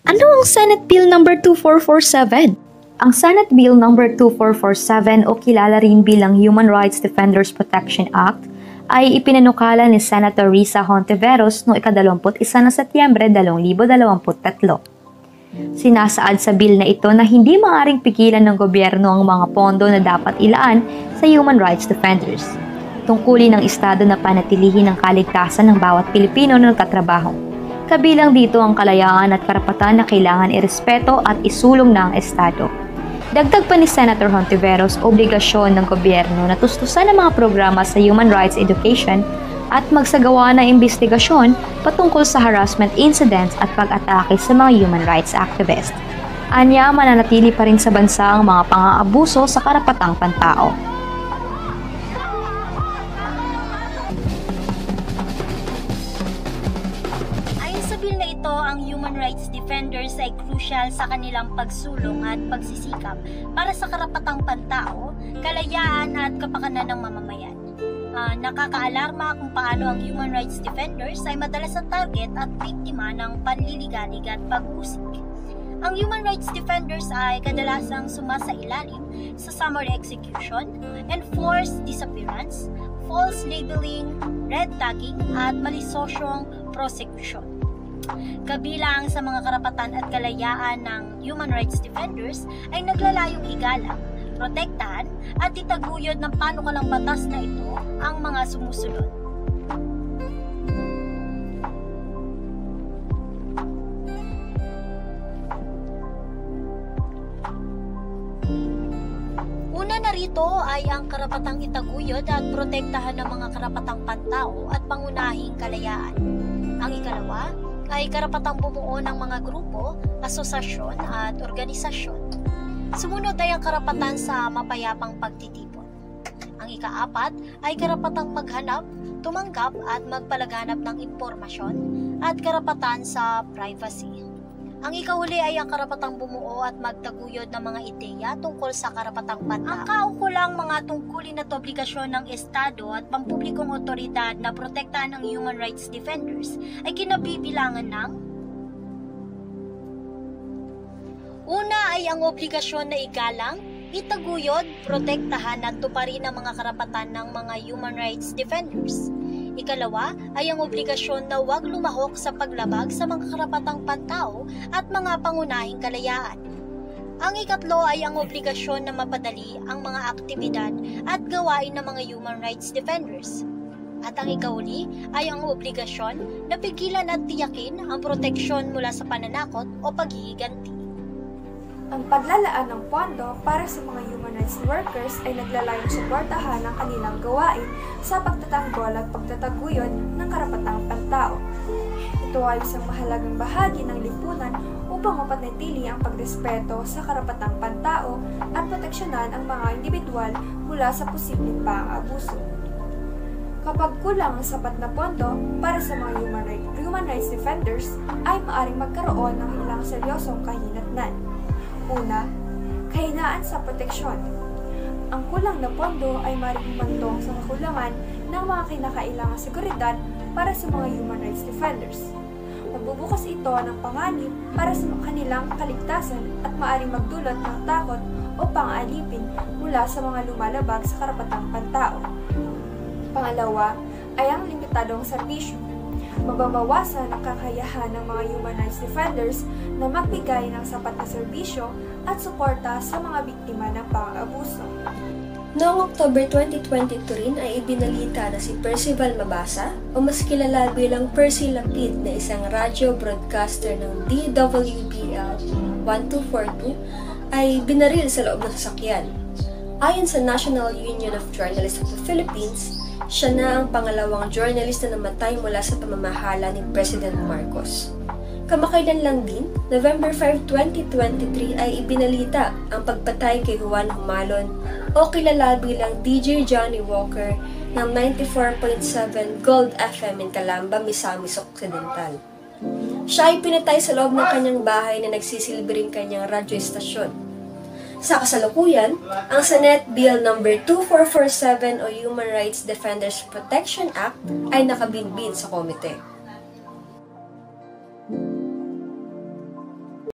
Ano ang Senate Bill No. 2447? Ang Senate Bill No. 2447 o kilala rin bilang Human Rights Defenders Protection Act ay ipinanukala ni Senator Risa Hontiveros noong ika-21 na Setyembre 2023. Sinasaad sa bill na ito na hindi maaaring pigilan ng gobyerno ang mga pondo na dapat ilaan sa human rights defenders. Tungkulin ng Estado na panatilihin ang kaligtasan ng bawat Pilipino na nagtatrabaho. Kabilang dito ang kalayaan at karapatan na kailangan irespeto at isulong ng Estado. Dagdag pa ni Senator Hontiveros, obligasyon ng gobyerno na tustusan ang mga programa sa human rights education at magsagawa ng imbestigasyon patungkol sa harassment incidents at pag-atake sa mga human rights activists. Anya, mananatili pa rin sa bansa ang mga pang-aabuso sa karapatang pantao. Ayon sa bill na ito, ang human rights defenders ay crucial sa kanilang pagsulong at pagsisikap para sa karapatang pantao, kalayaan at kapakanan ng mamamayan. Nakakaalarma kung paano ang human rights defenders ay madalas ang target at biktima ng panliligalig at pag-usik. Ang human rights defenders ay kadalasang sumasailalim sa summary execution, enforced disappearance, false labeling, red tagging at malisosyong prosecution. Kabilang sa mga karapatan at kalayaan ng human rights defenders ay naglalayong igalang, protektahan at itaguyod ng panukalang batas na ito ang mga sumusunod. Una narito ay ang karapatang itaguyod at protektahan ng mga karapatang pantao at pangunahing kalayaan. Ang ikalawa ay karapatang bumuo ng mga grupo, asosasyon at organisasyon. Sumunod ay ang karapatan sa mapayapang pagtitipon. Ang ikaapat ay karapatang maghanap, tumanggap at magpalaganap ng impormasyon at karapatan sa privacy. Ang ikahuli ay ang karapatang bumuo at magtaguyod ng mga ideya tungkol sa karapatang pantao. Ang kaukulang mga tungkulin at obligasyon ng Estado at pampublikong otoridad na protektahan ng human rights defenders ay kinabibilangan ng una ay ang obligasyon na igalang, itaguyod, protektahan at tuparin ang mga karapatan ng mga human rights defenders. Ikalawa ay ang obligasyon na huwag lumahok sa paglabag sa mga karapatang pantao at mga pangunahing kalayaan. Ang ikatlo ay ang obligasyon na mapadali ang mga aktibidad at gawain ng mga human rights defenders. At ang ikahuli ay ang obligasyon na pigilan at tiyakin ang proteksyon mula sa pananakot o paghihiganti. Ang paglalaan ng pondo para sa mga human rights workers ay naglalayong suportahan ang kanilang gawain sa pagtatanggol at pagtataguyod ng karapatang pantao. Ito ay isang mahalagang bahagi ng lipunan upang mapanatili ang pagrespeto sa karapatang pantao at proteksyonan ang mga individual mula sa posibleng pang-abuso. Kapag kulang ang sapat na pondo para sa mga human rights defenders, ay maaaring magkaroon ng ilang seryosong kahinatnan. Una, kahinaan sa proteksyon. Ang kulang na pondo ay maaaring humantong sa kakulangan ng mga kinakailangang seguridad para sa mga human rights defenders. Magbubukas ito ng panganib para sa kanilang kaligtasan at maaaring magdulot ng takot o pang-alipin mula sa mga lumalabag sa karapatang pantao. Pangalawa ay ang limitadong serbisyo. Mababawasan ang kakayahan ng mga human rights defenders na magbigay ng sapat na serbisyo at suporta sa mga biktima ng pang-abuso. Noong October 2023 ay ibinalita na si Percival Mabasa o mas kilala bilang Percy Lapid na isang radio broadcaster ng DWBL 1242 ay binaril sa loob ng sasakyan. Ayon sa National Union of Journalists of the Philippines, siya na ang pangalawang journalist na namatay mula sa pamamahala ni President Marcos. Kamakailan lang din, November 5, 2023 ay ibinalita ang pagpatay kay Juan Humalon o kilala bilang DJ Johnny Walker ng 94.7 Gold FM in Calamba, Misamis Occidental. Siya ay pinatay sa loob ng kanyang bahay na nagsisilbing kanyang radyo estasyon. Sa kasalukuyan, ang Senate Bill No. 2447 o Human Rights Defenders Protection Act ay nakabinbin sa komite.